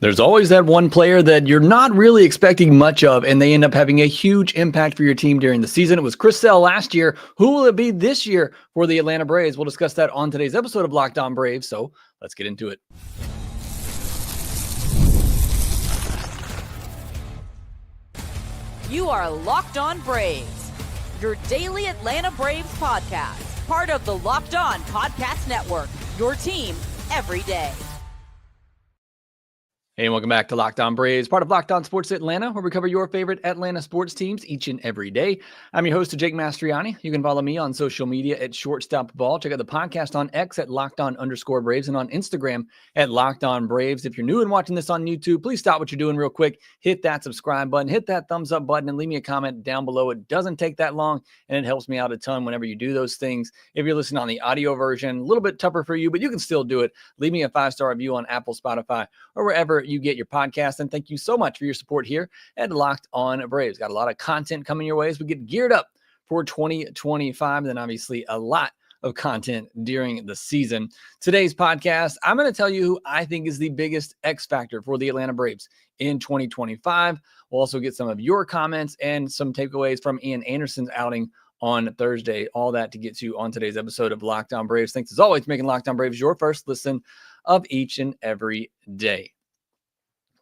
There's always that one player that you're not really expecting much of, and they end up having a huge impact for your team during the season. It was Chris Sale last year. Who will it be this year for the Atlanta Braves? We'll discuss that on today's episode of Locked On Braves, so let's get into it. You are Locked On Braves, your daily Atlanta Braves podcast, part of the Locked On Podcast Network, your team every day. Hey, and welcome back to Locked On Braves, part of Locked On Sports Atlanta, where we cover your favorite Atlanta sports teams each and every day. I'm your host, Jake Mastriani. You can follow me on social media at ShortstopBall. Check out the podcast on X at LockedOn_Braves and on Instagram at Locked On Braves. If you're new and watching this on YouTube, please stop what you're doing real quick. Hit that subscribe button, hit that thumbs up button, and leave me a comment down below. It doesn't take that long, and it helps me out a ton whenever you do those things. If you're listening on the audio version, a little bit tougher for you, but you can still do it. Leave me a 5-star review on Apple, Spotify, or wherever you get your podcast. And thank you so much for your support here at Locked On Braves. Got a lot of content coming your way as we get geared up for 2025. And then obviously a lot of content during the season. Today's podcast, I'm going to tell you who I think is the biggest X factor for the Atlanta Braves in 2025. We'll also get some of your comments and some takeaways from Ian Anderson's outing on Thursday. All that to get to on today's episode of Locked On Braves. Thanks as always for making Locked On Braves your first listen of each and every day.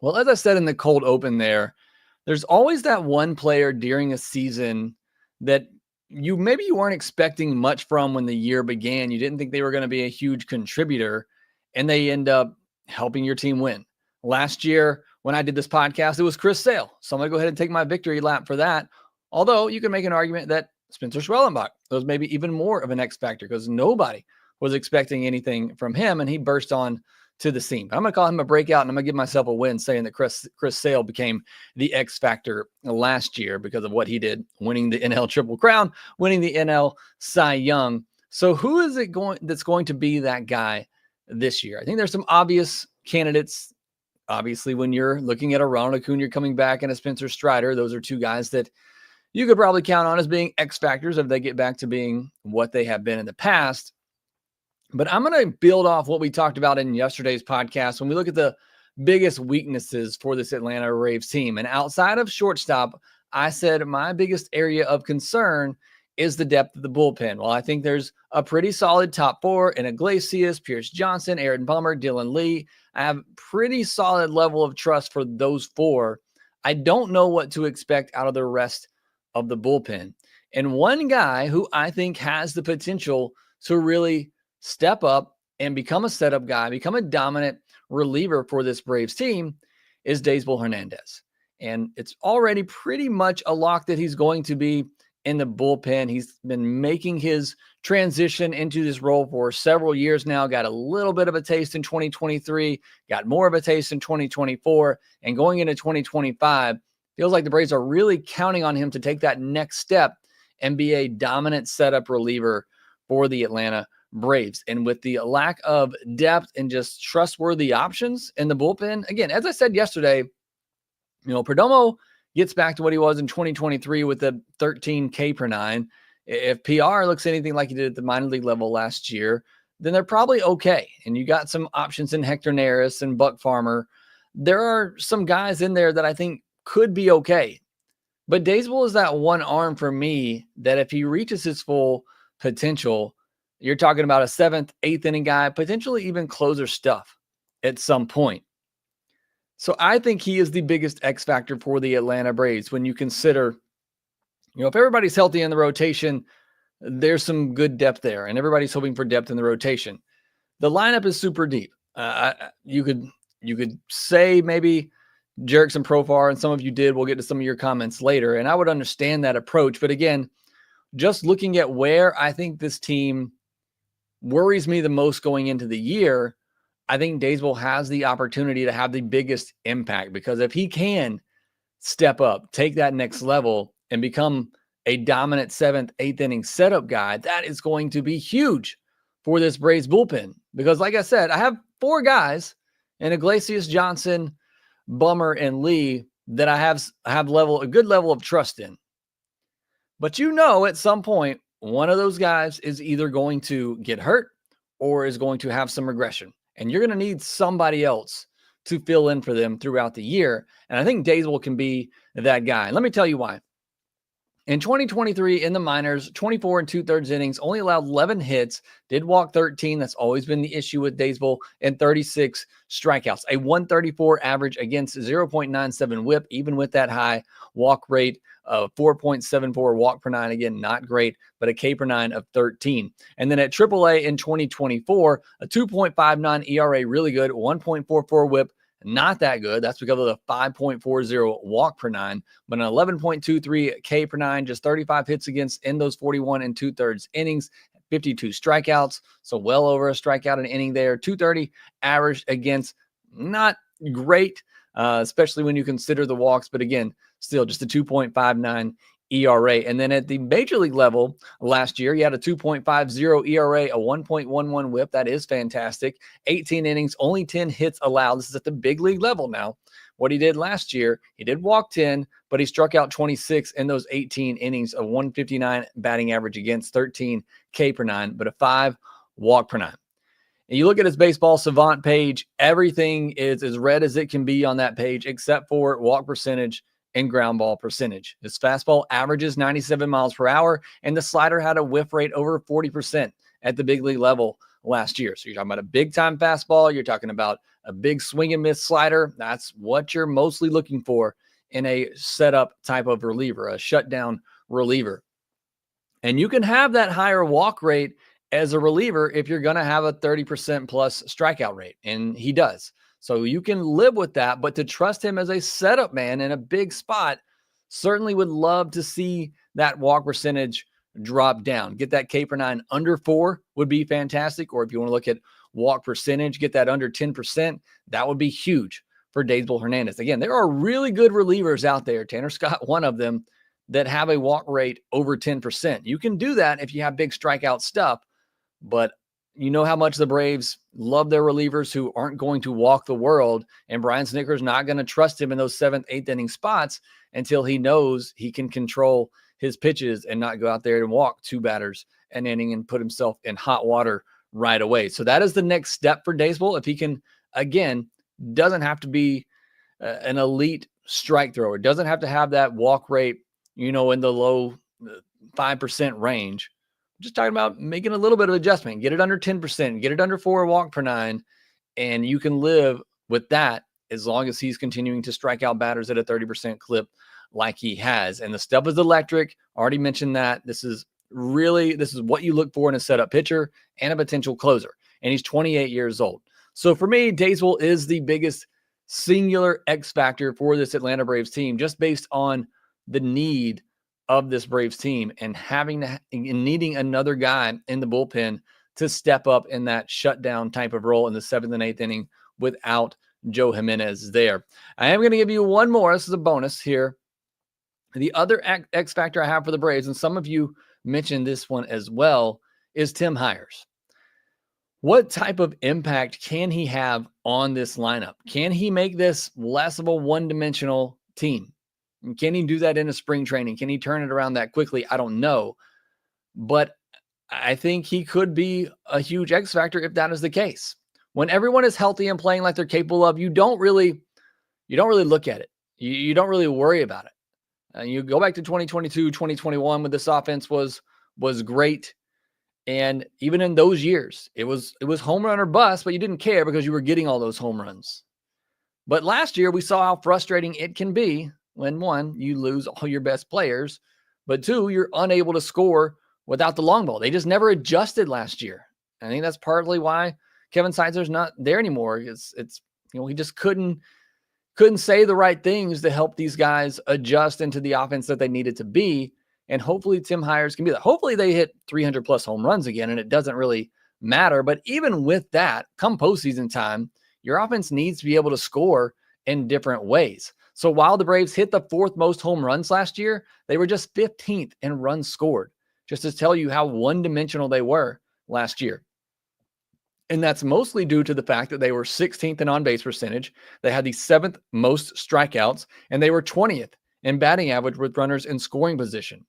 Well, as I said in the cold open there's always that one player during a season that you weren't expecting much from when the year began. You didn't think they were going to be a huge contributor, and they end up helping your team win. Last year, when I did this podcast, it was Chris Sale. So I'm going to go ahead and take my victory lap for that. Although you can make an argument that Spencer Schwellenbach was maybe even more of an X factor because nobody was expecting anything from him, and he burst on to the scene. But I'm going to call him a breakout, and I'm going to give myself a win saying that Chris Sale became the X factor last year because of what he did, winning the NL Triple Crown, winning the NL Cy Young. So who is it that's going to be that guy this year? I think there's some obvious candidates. Obviously, when you're looking at a Ronald Acuña coming back and a Spencer Strider, those are two guys that you could probably count on as being X factors if they get back to being what they have been in the past. But I'm going to build off what we talked about in yesterday's podcast when we look at the biggest weaknesses for this Atlanta Braves team. And outside of shortstop, I said my biggest area of concern is the depth of the bullpen. Well, I think there's a pretty solid top four in Iglesias, Pierce Johnson, Aaron Bummer, Dylan Lee. I have pretty solid level of trust for those four. I don't know what to expect out of the rest of the bullpen. And one guy who I think has the potential to really step up and become a setup guy, become a dominant reliever for this Braves team is Daysbel Hernandez. And it's already pretty much a lock that he's going to be in the bullpen. He's been making his transition into this role for several years now, got a little bit of a taste in 2023, got more of a taste in 2024, and going into 2025, feels like the Braves are really counting on him to take that next step and be a dominant setup reliever for the Atlanta Braves. And with the lack of depth and just trustworthy options in the bullpen, again, as I said yesterday, Perdomo gets back to what he was in 2023 with the 13 K per nine. If PR looks anything like he did at the minor league level last year, then they're probably okay. And you got some options in Hector Neris and Buck Farmer. There are some guys in there that I think could be okay. But Daysbel is that one arm for me that if he reaches his full potential, you're talking about a 7th, 8th inning guy, potentially even closer stuff at some point. So I think he is the biggest X factor for the Atlanta Braves when you consider, if everybody's healthy in the rotation, there's some good depth there, and everybody's hoping for depth in the rotation. The lineup is super deep. You could say maybe Jerickson Profar, and some of you did. We'll get to some of your comments later, and I would understand that approach. But again, just looking at where I think this team worries me the most going into the year, I think Daysbel has the opportunity to have the biggest impact, because if he can step up, take that next level, and become a dominant 7th, 8th inning setup guy, that is going to be huge for this Braves bullpen. Because like I said, I have 4 guys in Iglesias, Johnson, Bummer, and Lee that I have a good level of trust in. But at some point, one of those guys is either going to get hurt or is going to have some regression. And you're going to need somebody else to fill in for them throughout the year. And I think Daysbel can be that guy. Let me tell you why. In 2023, in the minors, 24 and 2/3 innings, only allowed 11 hits, did walk 13. That's always been the issue with Daysbel, and 36 strikeouts. A 134 average against 0.97 whip, even with that high walk rate of 4.74 walk per nine. Again, not great, but a K per nine of 13. And then at AAA in 2024, a 2.59 ERA, really good, 1.44 whip, not that good. That's because of the 5.40 walk per nine, but an 11.23 K per nine, just 35 hits against in those 41 and 2/3 innings, 52 strikeouts. So well over a strikeout an inning there. 230 average against, not great, especially when you consider the walks, but again, still just a 2.59 ERA. And then at the major league level last year, he had a 2.50 ERA, a 1.11 whip. That is fantastic. 18 innings, only 10 hits allowed. This is at the big league level now. What he did last year, he did walk 10, but he struck out 26 in those 18 innings, a 159 batting average against, 13 K per nine, but a 5 walk per nine. And you look at his baseball savant page, everything is as red as it can be on that page, except for walk percentage and ground ball percentage. His fastball averages 97 miles per hour, and the slider had a whiff rate over 40% at the big league level last year. So you're talking about a big time fastball. You're talking about a big swing and miss slider. That's what you're mostly looking for in a setup type of reliever, a shutdown reliever. And you can have that higher walk rate as a reliever if you're going to have a 30% plus strikeout rate. And he does. So you can live with that, but to trust him as a setup man in a big spot, certainly would love to see that walk percentage drop down. Get that K per nine under 4 would be fantastic. Or if you want to look at walk percentage, get that under 10%. That would be huge for Daysbel Hernandez. Again, there are really good relievers out there. Tanner Scott, one of them, that have a walk rate over 10%. You can do that if you have big strikeout stuff, but you know how much the Braves love their relievers who aren't going to walk the world, and Brian Snitker's not going to trust him in those 7th, 8th inning spots until he knows he can control his pitches and not go out there and walk 2 batters an inning and put himself in hot water right away. So that is the next step for Daysbel. If he can, again, doesn't have to be an elite strike thrower, doesn't have to have that walk rate, in the low 5% range. Just talking about making a little bit of adjustment, get it under 10%, get it under 4 walk per nine, and you can live with that as long as he's continuing to strike out batters at a 30% clip like he has. And the stuff is electric. Already mentioned that. This is what you look for in a setup pitcher and a potential closer. And he's 28 years old. So for me, Daysbel is the biggest singular X factor for this Atlanta Braves team, just based on the need of this Braves team and needing another guy in the bullpen to step up in that shutdown type of role in the 7th and 8th inning without Joe Jimenez there. I am going to give you one more. This is a bonus here. The other X factor I have for the Braves, and some of you mentioned this one as well, is Tim Hyers. What type of impact can he have on this lineup? Can he make this less of a one-dimensional team? And can he do that in a spring training? Can he turn it around that quickly? I don't know. But I think he could be a huge X factor if that is the case. When everyone is healthy and playing like they're capable of, you don't really look at it. You don't really worry about it. You go back to 2022, 2021 when this offense was great. And even in those years, it was home run or bust, but you didn't care because you were getting all those home runs. But last year, we saw how frustrating it can be when, 1, you lose all your best players, but 2, you're unable to score without the long ball. They just never adjusted last year. I think that's partly why Kevin Seitzer's not there anymore. It's he just couldn't say the right things to help these guys adjust into the offense that they needed to be. And hopefully Tim Hyers can be that. Hopefully they hit 300 plus home runs again, and it doesn't really matter. But even with that, come postseason time, your offense needs to be able to score in different ways. So while the Braves hit the 4th most home runs last year, they were just 15th in runs scored, just to tell you how one-dimensional they were last year. And that's mostly due to the fact that they were 16th in on-base percentage. They had the 7th most strikeouts, and they were 20th in batting average with runners in scoring position.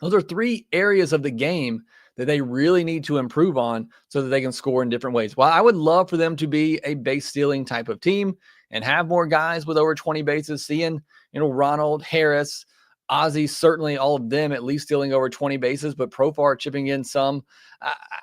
Those are 3 areas of the game that they really need to improve on so that they can score in different ways. While I would love for them to be a base stealing type of team and have more guys with over 20 bases, seeing, Ronald, Harris, Ozzy, certainly all of them at least stealing over 20 bases, but Profar chipping in some.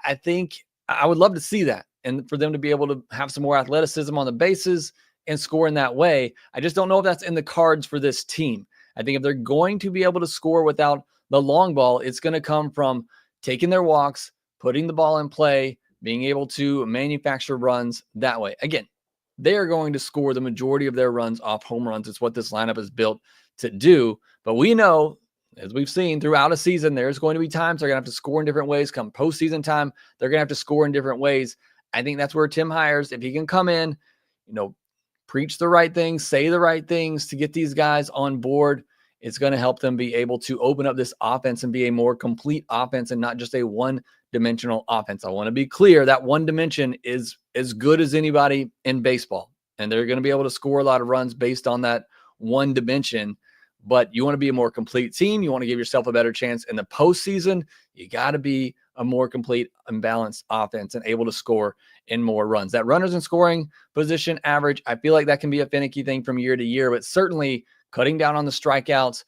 I think I would love to see that and for them to be able to have some more athleticism on the bases and score in that way. I just don't know if that's in the cards for this team. I think if they're going to be able to score without the long ball, it's going to come from taking their walks, putting the ball in play, being able to manufacture runs that way. Again, they are going to score the majority of their runs off home runs. It's what this lineup is built to do. But we know, as we've seen throughout a season, there's going to be times they're going to have to score in different ways. Come postseason time, they're going to have to score in different ways. I think that's where Tim Hyers, if he can come in, preach the right things, say the right things to get these guys on board, it's going to help them be able to open up this offense and be a more complete offense and not just a one-dimensional offense. I want to be clear that one dimension is as good as anybody in baseball, and they're going to be able to score a lot of runs based on that one dimension. But you want to be a more complete team. You want to give yourself a better chance in the postseason. You got to be a more complete and balanced offense and able to score in more runs. That runners in scoring position average, I feel like that can be a finicky thing from year to year, but certainly cutting down on the strikeouts,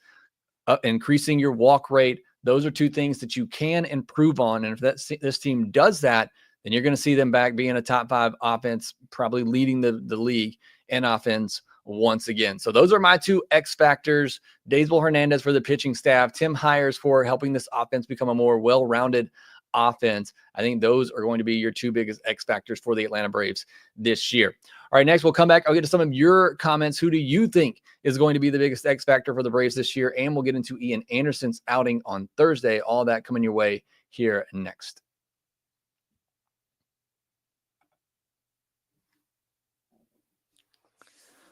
increasing your walk rate, those are two things that you can improve on. And if this team does that, then you're going to see them back being a top 5 offense, probably leading the league in offense once again. So those are my 2 X factors. Daysbel Hernandez for the pitching staff, Tim Hyers for helping this offense become a more well-rounded offense. I think those are going to be your 2 biggest X factors for the Atlanta Braves this year. All right, next we'll come back. I'll get to some of your comments. Who do you think is going to be the biggest X factor for the Braves this year? And we'll get into Ian Anderson's outing on Thursday. All that coming your way here next.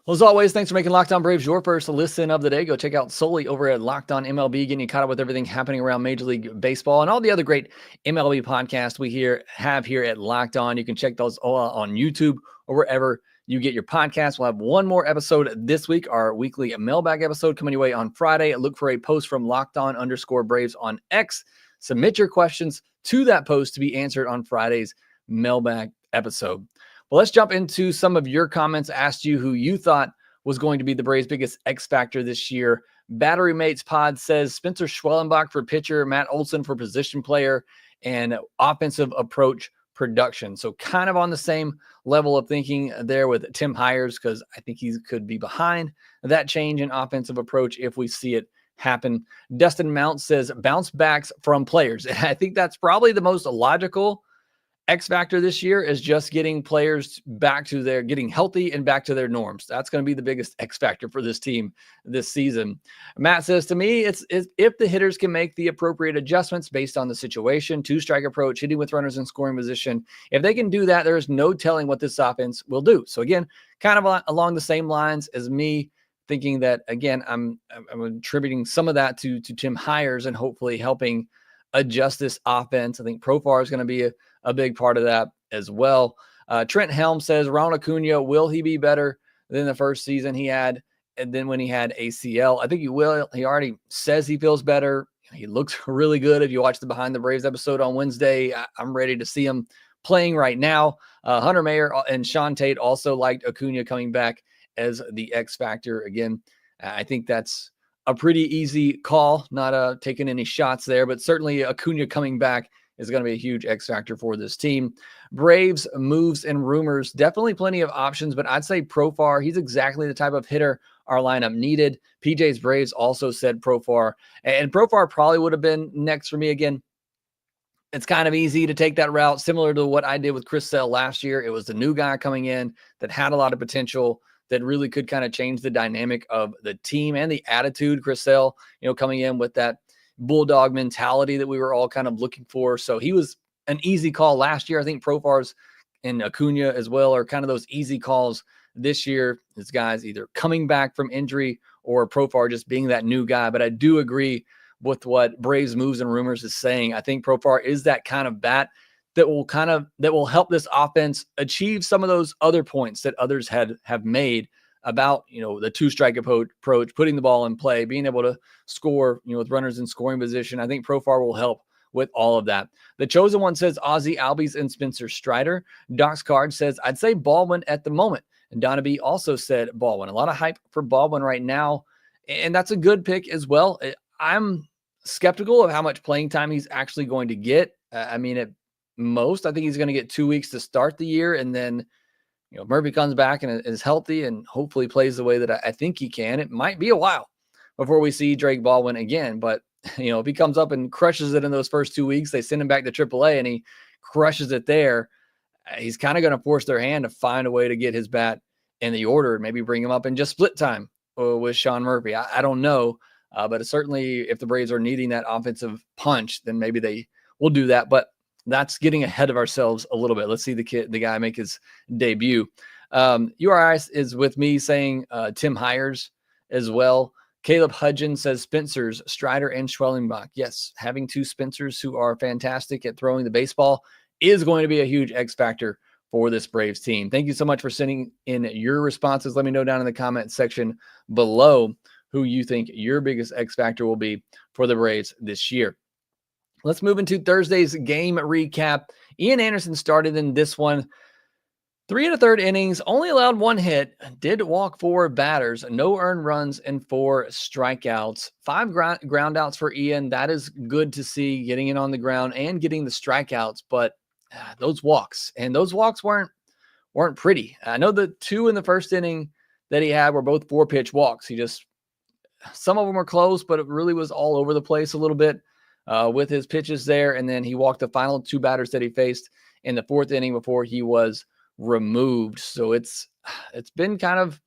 Well, as always, thanks for making Locked On Braves your first listen of the day. Go check out Solely over at Locked On MLB, getting you caught up with everything happening around Major League Baseball and all the other great MLB podcasts we have here at Locked On. You can check those all out on YouTube or wherever you get your podcasts. We'll have one more episode this week, our weekly mailbag episode coming your way on Friday. Look for a post from Locked On_Braves on X. Submit your questions to that post to be answered on Friday's mailbag episode. Well, let's jump into some of your comments. Asked you who you thought was going to be the Braves' biggest X factor this year. Battery Mates Pod says Spencer Schwellenbach for pitcher, Matt Olson for position player, and offensive approach production. So kind of on the same level of thinking there with Tim Hyers, because I think he could be behind that change in offensive approach if we see it happen. Dustin Mount says bounce backs from players. And I think that's probably the most logical X factor this year, is just getting players back to getting healthy and back to their norms. That's going to be the biggest X factor for this team this season. Matt says, to me, it's if the hitters can make the appropriate adjustments based on the situation, 2-strike approach, hitting with runners in scoring position. If they can do that, there's no telling what this offense will do. So again, kind of along the same lines as me, thinking that, again, I'm attributing some of that to Tim Hyers and hopefully helping adjust this offense. I think Profar is going to be a big part of that as well. Trent Helms says, Ronald Acuña, will he be better than the first season he had and then when he had ACL? I think he will. He already says he feels better. He looks really good. If you watch the Behind the Braves episode on Wednesday, I'm ready to see him playing right now. Hunter Mayer and Sean Tate also liked Acuña coming back as the X factor. Again, I think that's a pretty easy call, not taking any shots there, but certainly Acuña coming back is going to be a huge X factor for this team. Braves moves and rumors, definitely plenty of options, but I'd say Profar, he's exactly the type of hitter our lineup needed. PJ's Braves also said Profar, and Profar probably would have been next for me. Again, it's kind of easy to take that route, similar to what I did with Chris Sale last year. It was the new guy coming in that had a lot of potential, that really could kind of change the dynamic of the team and the attitude. Chris Sale, coming in with that bulldog mentality that we were all kind of looking for. So he was an easy call last year. I think Profar's and Acuña as well are kind of those easy calls this year. This guy's either coming back from injury or Profar just being that new guy. But I do agree with what Braves Moves and Rumors is saying. I think Profar is that kind of bat that will help this offense achieve some of those other points that others have made about, the 2-strike approach, putting the ball in play, being able to score, with runners in scoring position. I think Profar will help with all of that. The Chosen One says Ozzie Albies and Spencer Strider. Doc's Card says, I'd say Baldwin at the moment. And Donna B also said Baldwin. A lot of hype for Baldwin right now, and that's a good pick as well. I'm skeptical of how much playing time he's actually going to get. I mean, at most, I think he's going to get 2 weeks to start the year, and then Murphy comes back and is healthy and hopefully plays the way that I think he can. It might be a while before we see Drake Baldwin again, but if he comes up and crushes it in those first 2 weeks, they send him back to AAA and he crushes it there. He's kind of going to force their hand to find a way to get his bat in the order and maybe bring him up in just split time with Sean Murphy. I don't know, but certainly if the Braves are needing that offensive punch, then maybe they will do that. But that's getting ahead of ourselves a little bit. Let's see the guy make his debut. URI is with me saying Tim Hyers as well. Caleb Hudgens says Spencers, Strider, and Schwellenbach. Yes, having two Spencers who are fantastic at throwing the baseball is going to be a huge X factor for this Braves team. Thank you so much for sending in your responses. Let me know down in the comment section below who you think your biggest X factor will be for the Braves this year. Let's move into Thursday's game recap. Ian Anderson started in this one. 3 1/3 innings, only allowed 1 hit, did walk 4 batters, no earned runs, and 4 strikeouts. 5 ground outs for Ian. That is good to see, getting it on the ground and getting the strikeouts, but those walks weren't pretty. I know the 2 in the first inning that he had were both 4-pitch walks. Some of them were close, but it really was all over the place a little bit with his pitches there. And then he walked the final 2 batters that he faced in the 4th inning before he was removed. So it's been kind of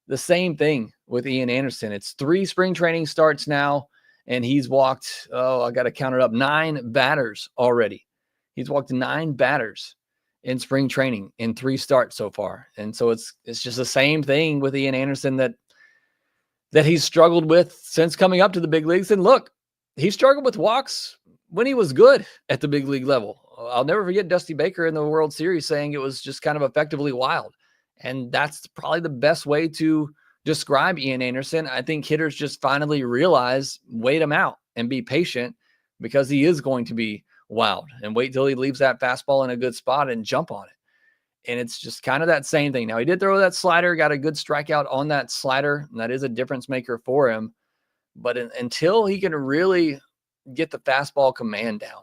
the same thing with Ian Anderson. It's 3 spring training starts now, and he's walked, I got to count it up, 9 batters already. He's walked 9 batters in spring training in 3 starts so far. And so it's just the same thing with Ian Anderson that he's struggled with since coming up to the big leagues. And look, he struggled with walks when he was good at the big league level. I'll never forget Dusty Baker in the World Series saying it was just kind of effectively wild. And that's probably the best way to describe Ian Anderson. I think hitters just finally realize, wait him out and be patient, because he is going to be wild, and wait till he leaves that fastball in a good spot and jump on it. And it's just kind of that same thing. Now, he did throw that slider, got a good strikeout on that slider, and that is a difference maker for him. But until he can really get the fastball command down,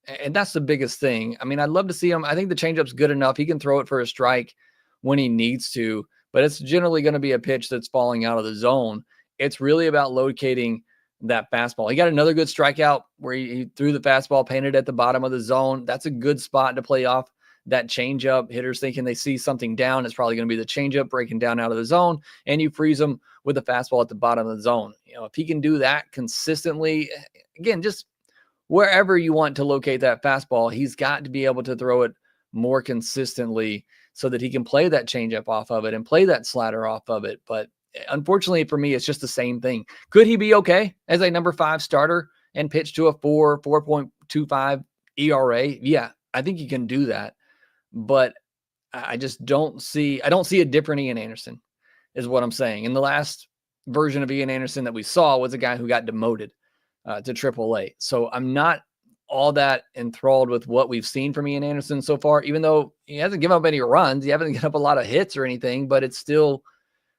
and that's the biggest thing. I mean, I'd love to see him. I think the changeup's good enough. He can throw it for a strike when he needs to, but it's generally going to be a pitch that's falling out of the zone. It's really about locating that fastball. He got another good strikeout where he threw the fastball painted at the bottom of the zone. That's a good spot to play off that changeup. Hitters thinking they see something down, it's probably going to be the changeup breaking down out of the zone, and you freeze them with the fastball at the bottom of the zone. If he can do that consistently, again, just wherever you want to locate that fastball, he's got to be able to throw it more consistently so that he can play that changeup off of it and play that slider off of it. But unfortunately for me, it's just the same thing. Could he be okay as a number 5 starter and pitch to a 4.25 ERA? Yeah, I think he can do that. But I just don't see a different Ian Anderson, is what I'm saying. And the last version of Ian Anderson that we saw was a guy who got demoted to AAA. So I'm not all that enthralled with what we've seen from Ian Anderson so far, even though he hasn't given up any runs. He hasn't given up a lot of hits or anything, but it's still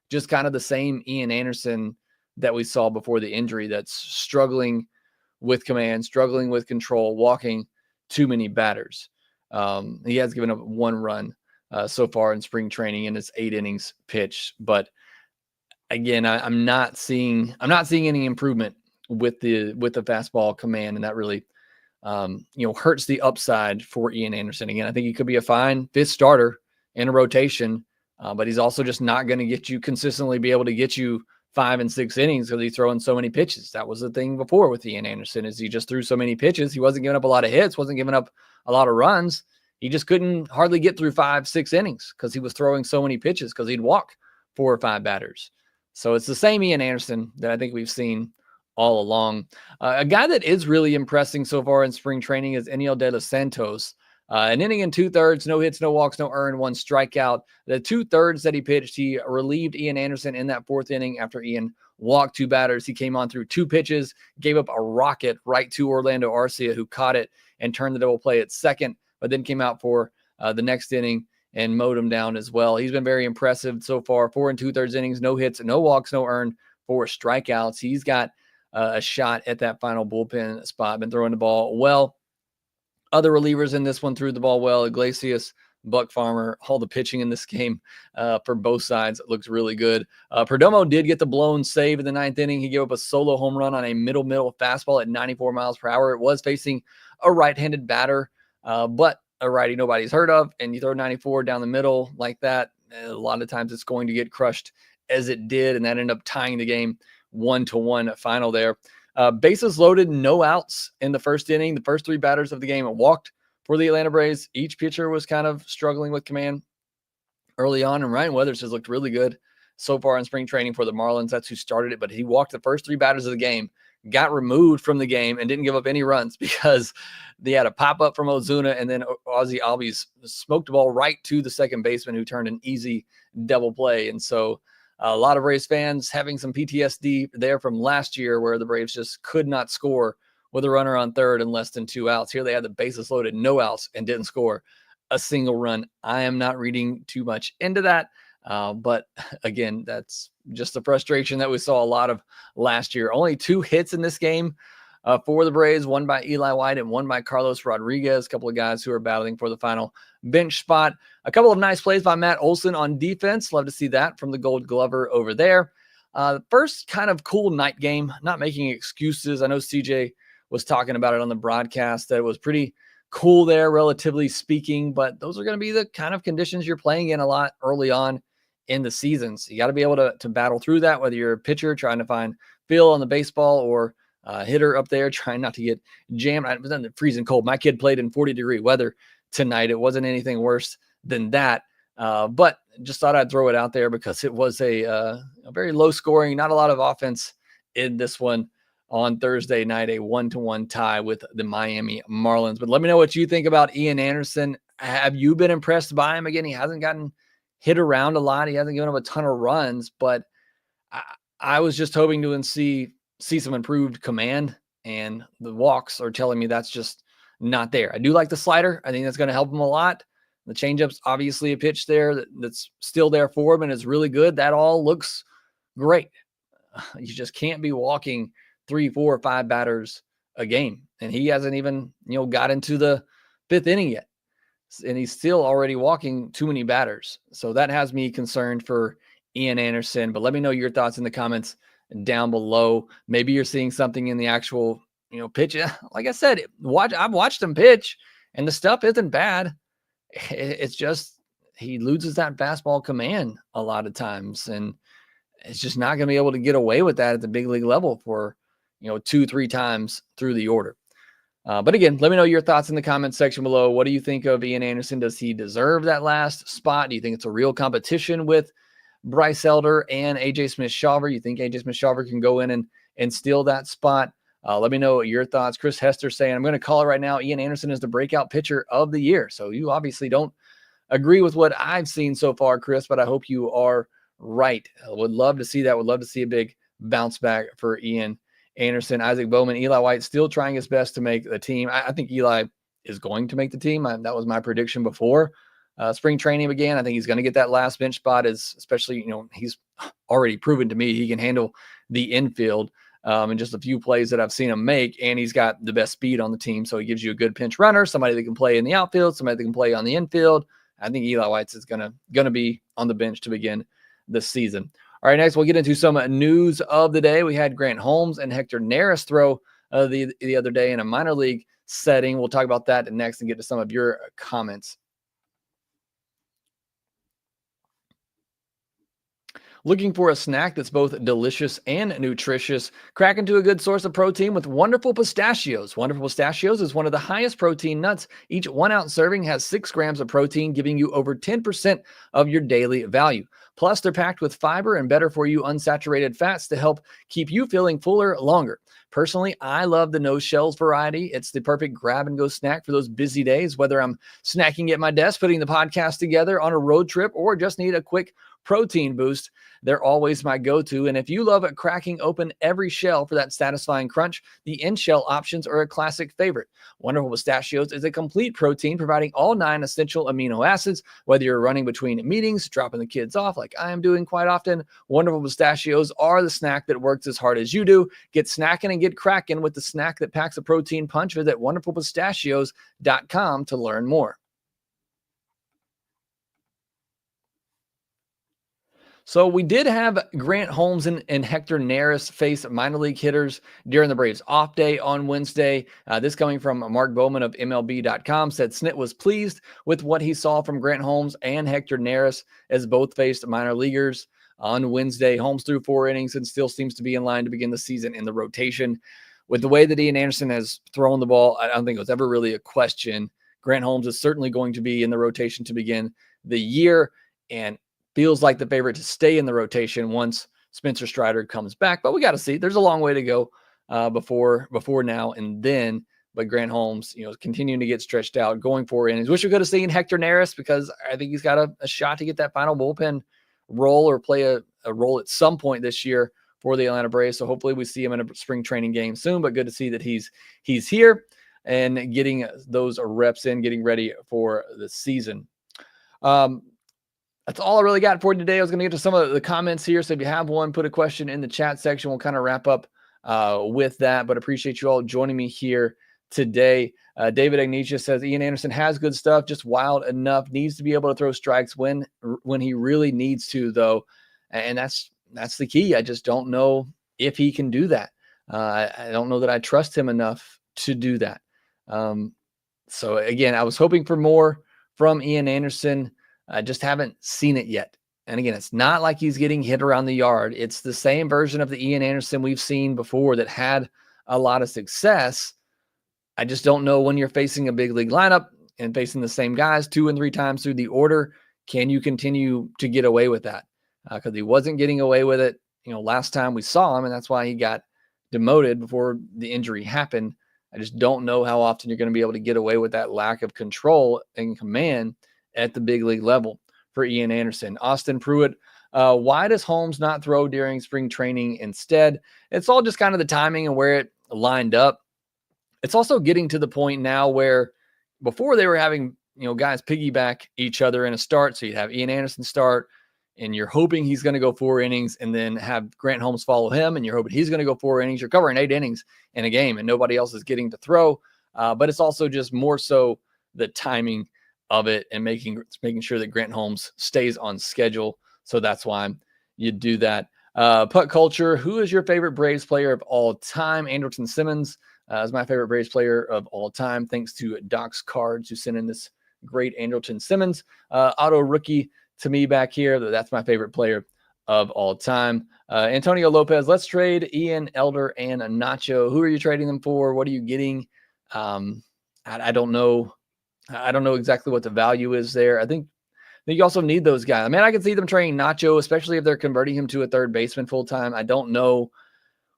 just kind of the same Ian Anderson that we saw before the injury, that's struggling with command, struggling with control, walking too many batters. He has given up 1 run so far in spring training in his 8 innings pitched. But again, I'm not seeing any improvement with the fastball command, and that really hurts the upside for Ian Anderson. Again, I think he could be a fine 5th starter in a rotation, but he's also just not going to get you consistently be able to get you 5 and 6 innings because he's throwing so many pitches. That was the thing before with Ian Anderson, is he just threw so many pitches. He wasn't giving up a lot of hits, wasn't giving up a lot of runs. He just couldn't hardly get through 5-6 innings because he was throwing so many pitches, because he'd walk 4 or 5 batters. So it's the same Ian Anderson that I think we've seen all along. A guy that is really impressing so far in spring training is Eniel De Los Santos. An inning and 2/3, no hits, no walks, no earned, 1 strikeout. The 2/3 that he pitched, he relieved Ian Anderson in that 4th inning after Ian walked 2 batters. He came on through 2 pitches, gave up a rocket right to Orlando Arcia, who caught it and turned the double play at second, but then came out for the next inning and mowed him down as well. He's been very impressive so far. 4 2/3 innings, no hits, no walks, no earned, 4 strikeouts. He's got a shot at that final bullpen spot. Been throwing the ball well. Other relievers in this one threw the ball well. Iglesias, Buck Farmer, all the pitching in this game for both sides looks really good. Perdomo did get the blown save in the 9th inning. He gave up a solo home run on a middle fastball at 94 miles per hour. It was facing a right-handed batter, but a righty nobody's heard of, and you throw 94 down the middle like that, a lot of times it's going to get crushed, as it did, and that ended up tying the game 1-1 final there. Bases loaded, no outs in the first inning. The first 3 batters of the game walked for the Atlanta Braves. Each pitcher was kind of struggling with command early on, and Ryan Weathers has looked really good so far in spring training for the Marlins. That's who started it, but he walked the first 3 batters of the game, got removed from the game, and didn't give up any runs because they had a pop-up from Ozuna, and then Ozzie Albies smoked the ball right to the second baseman, who turned an easy double play. And so a lot of Braves fans having some PTSD there from last year, where the Braves just could not score with a runner on third and less than 2 outs. Here they had the bases loaded, no outs, and didn't score a single run. I am not reading too much into that. But again, that's just the frustration that we saw a lot of last year. Only 2 hits in this game for the Braves, one by Eli White and one by Carlos Rodriguez, a couple of guys who are battling for the final bench spot. A couple of nice plays by Matt Olson on defense. Love to see that from the Gold Glover over there. First kind of cool night game, not making excuses. I know CJ was talking about it on the broadcast, that it was pretty cool there, relatively speaking, but those are going to be the kind of conditions you're playing in a lot early on in the season. So you got to be able to battle through that, whether you're a pitcher trying to find feel on the baseball or a hitter up there trying not to get jammed. It was in the freezing cold. My kid played in 40-degree weather tonight. It wasn't anything worse than that. But just thought I'd throw it out there because it was a very low scoring, not a lot of offense in this one on Thursday night, a 1-1 tie with the Miami Marlins. But let me know what you think about Ian Anderson. Have you been impressed by him? Again, he hasn't gotten hit around a lot. He hasn't given up a ton of runs, but I was just hoping to see some improved command, and the walks are telling me that's just not there. I do like the slider. I think that's going to help him a lot. The changeup's obviously a pitch there that's still there for him and is really good. That all looks great. You just can't be walking 3, 4, 5 batters a game. And he hasn't even, got into the 5th inning yet. And he's still already walking too many batters. So that has me concerned for Ian Anderson. But let me know your thoughts in the comments down below. Maybe you're seeing something in the actual, pitch. Like I said, I've watched him pitch, and the stuff isn't bad. It's just he loses that fastball command a lot of times, and it's just not going to be able to get away with that at the big league level for 2-3 times through the order. But again, let me know your thoughts in the comments section below. What do you think of Ian Anderson? Does he deserve that last spot? Do you think it's a real competition with Bryce Elder and AJ Smith-Shawver? You think AJ Smith-Shawver can go in and steal that spot? Let me know your thoughts. Chris Hester saying, I'm going to call it right now. Ian Anderson is the breakout pitcher of the year. So you obviously don't agree with what I've seen so far, Chris, but I hope you are right. I would love to see that. Would love to see a big bounce back for Ian Anderson. Isaac Bowman, Eli White still trying his best to make the team. I think Eli is going to make the team. That was my prediction before spring training began. I think he's going to get that last bench spot, especially, he's already proven to me he can handle the infield in just a few plays that I've seen him make, and he's got the best speed on the team. So he gives you a good pinch runner, somebody that can play in the outfield, somebody that can play on the infield. I think Eli White's is going to be on the bench to begin the season. All right, next we'll get into some news of the day. We had Grant Holmes and Hector Neris throw the other day in a minor league setting. We'll talk about that next and get to some of your comments. Looking for a snack that's both delicious and nutritious? Crack into a good source of protein with Wonderful Pistachios. Wonderful Pistachios is one of the highest protein nuts. Each 1-ounce serving has 6 grams of protein, giving you over 10% of your daily value. Plus, they're packed with fiber and better-for-you unsaturated fats to help keep you feeling fuller longer. Personally, I love the no shells variety. It's the perfect grab-and-go snack for those busy days, whether I'm snacking at my desk, putting the podcast together on a road trip, or just need a quick protein boost, they're always my go-to. And if you love cracking open every shell for that satisfying crunch, the in-shell options are a classic favorite. Wonderful Pistachios is a complete protein providing all 9 essential amino acids. Whether you're running between meetings, dropping the kids off like I am doing quite often, Wonderful Pistachios are the snack that works as hard as you do. Get snacking and get cracking with the snack that packs a protein punch. Visit wonderfulpistachios.com to learn more. So we did have Grant Holmes and Hector Neris face minor league hitters during the Braves off day on Wednesday. This coming from Mark Bowman of MLB.com said Snit was pleased with what he saw from Grant Holmes and Hector Neris as both faced minor leaguers on Wednesday. Holmes threw 4 innings and still seems to be in line to begin the season in the rotation. With the way that Ian Anderson has thrown the ball, I don't think it was ever really a question. Grant Holmes is certainly going to be in the rotation to begin the year, and feels like the favorite to stay in the rotation once Spencer Strider comes back. But we got to see. There's a long way to go before now and then. But Grant Holmes, continuing to get stretched out, going 4 innings. Wish we could have seen Hector Neris because I think he's got a shot to get that final bullpen role or play a role at some point this year for the Atlanta Braves. So hopefully we see him in a spring training game soon. But good to see that he's here and getting those reps in, getting ready for the season. That's all I really got for you today. I was going to get to some of the comments here. So if you have one, put a question in the chat section. We'll kind of wrap up with that, but appreciate you all joining me here today. David Agnesia says Ian Anderson has good stuff, just wild enough, needs to be able to throw strikes when he really needs to, though. And that's the key. I just don't know if he can do that. I don't know that I trust him enough to do that. So again, I was hoping for more from Ian Anderson. I just haven't seen it yet. And again, it's not like he's getting hit around the yard. It's the same version of the Ian Anderson we've seen before that had a lot of success. I just don't know when you're facing a big league lineup and facing the same guys 2 and 3 times through the order, can you continue to get away with that? Because he wasn't getting away with it, last time we saw him, and that's why he got demoted before the injury happened. I just don't know how often you're going to be able to get away with that lack of control and command at the big league level for Ian Anderson. Austin Pruitt, why does Holmes not throw during spring training instead? It's all just kind of the timing and where it lined up. It's also getting to the point now where before they were having, guys piggyback each other in a start. So you'd have Ian Anderson start and you're hoping he's going to go 4 innings and then have Grant Holmes follow him. And you're hoping he's going to go 4 innings. You're covering 8 innings in a game and nobody else is getting to throw. But it's also just more so the timing of it and making sure that Grant Holmes stays on schedule. So that's why you do that. Puck Culture, who is your favorite Braves player of all time? Andrelton Simmons is my favorite Braves player of all time. Thanks to Doc's Cards who sent in this great Andrelton Simmons auto rookie to me back here. That's my favorite player of all time. Antonio Lopez, let's trade Ian, Elder, and Nacho. Who are you trading them for? What are you getting? I don't know. I don't know exactly what the value is there. I think you also need those guys. I mean, I can see them trading Nacho, especially if they're converting him to a third baseman full time. I don't know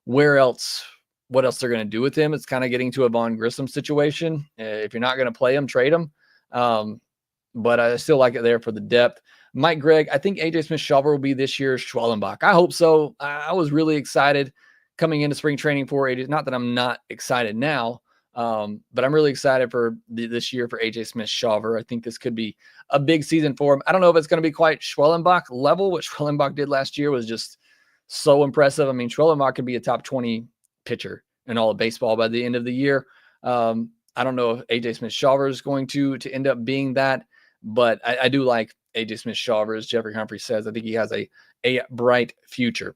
what else they're going to do with him. It's kind of getting to a Vaughn Grissom situation. If you're not going to play him, trade him. But I still like it there for the depth. Mike Gregg, I think AJ Smith-Shawver will be this year's Schwellenbach. I hope so. I was really excited coming into spring training for AJ. Not that I'm not excited now. But I'm really excited for this year for AJ Smith-Shawver. I think this could be a big season for him. I don't know if it's going to be quite Schwellenbach level. What Schwellenbach did last year was just so impressive. I mean, Schwellenbach could be a top 20 pitcher in all of baseball by the end of the year. I don't know if AJ Smith-Shawver is going to end up being that, but I do like AJ Smith-Shawver, as Jeffrey Humphrey says. I think he has a bright future.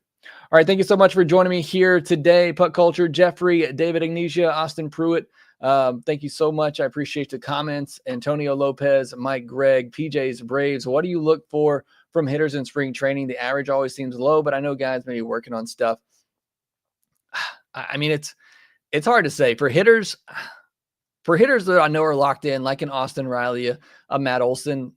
All right, thank you so much for joining me here today. Puck Culture, Jeffrey, David Agnesia, Austin Pruitt. Thank you so much. I appreciate the comments. Antonio Lopez, Mike Gregg, PJ's Braves. What do you look for from hitters in spring training? The average always seems low, but I know guys may be working on stuff. I mean, it's hard to say. For hitters that I know are locked in, like an Austin Riley, a Matt Olson,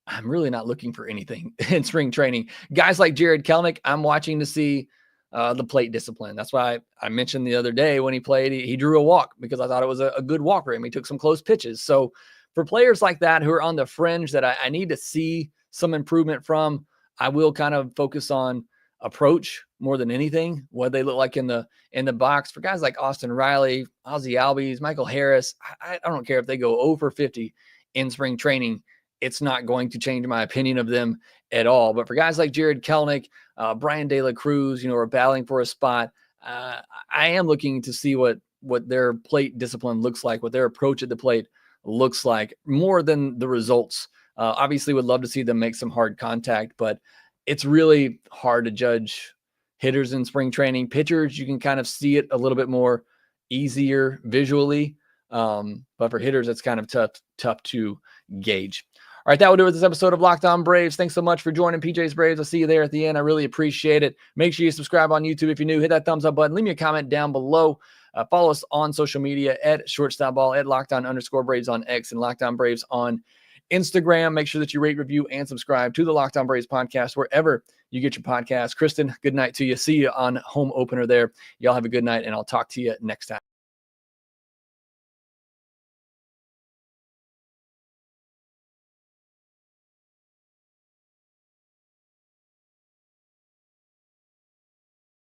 I'm really not looking for anything in spring training. Guys like Jared Kelenic, I'm watching to see the plate discipline. That's why I mentioned the other day when he played, he drew a walk because I thought it was a good walk for him. He took some close pitches. So for players like that who are on the fringe that I need to see some improvement from, I will kind of focus on approach more than anything, what they look like in the box. For guys like Austin Riley, Ozzie Albies, Michael Harris, I don't care if they go over 50 in spring training. It's not going to change my opinion of them at all. But for guys like Jared Kelenic, Brian De La Cruz, are battling for a spot. I am looking to see what their plate discipline looks like, what their approach at the plate looks like, more than the results. Obviously, would love to see them make some hard contact, but it's really hard to judge hitters in spring training. Pitchers, you can kind of see it a little bit more easier visually. But for hitters, it's kind of tough to gauge. All right, that will do it this episode of Locked On Braves. Thanks so much for joining PJ's Braves. I'll see you there at the end. I really appreciate it. Make sure you subscribe on YouTube if you're new. Hit that thumbs up button. Leave me a comment down below. Follow us on social media at shortstopball, at LockedOn_Braves on X, and Locked On Braves on Instagram. Make sure that you rate, review, and subscribe to the Locked On Braves podcast wherever you get your podcast. Kristen, good night to you. See you on home opener there. Y'all have a good night, and I'll talk to you next time.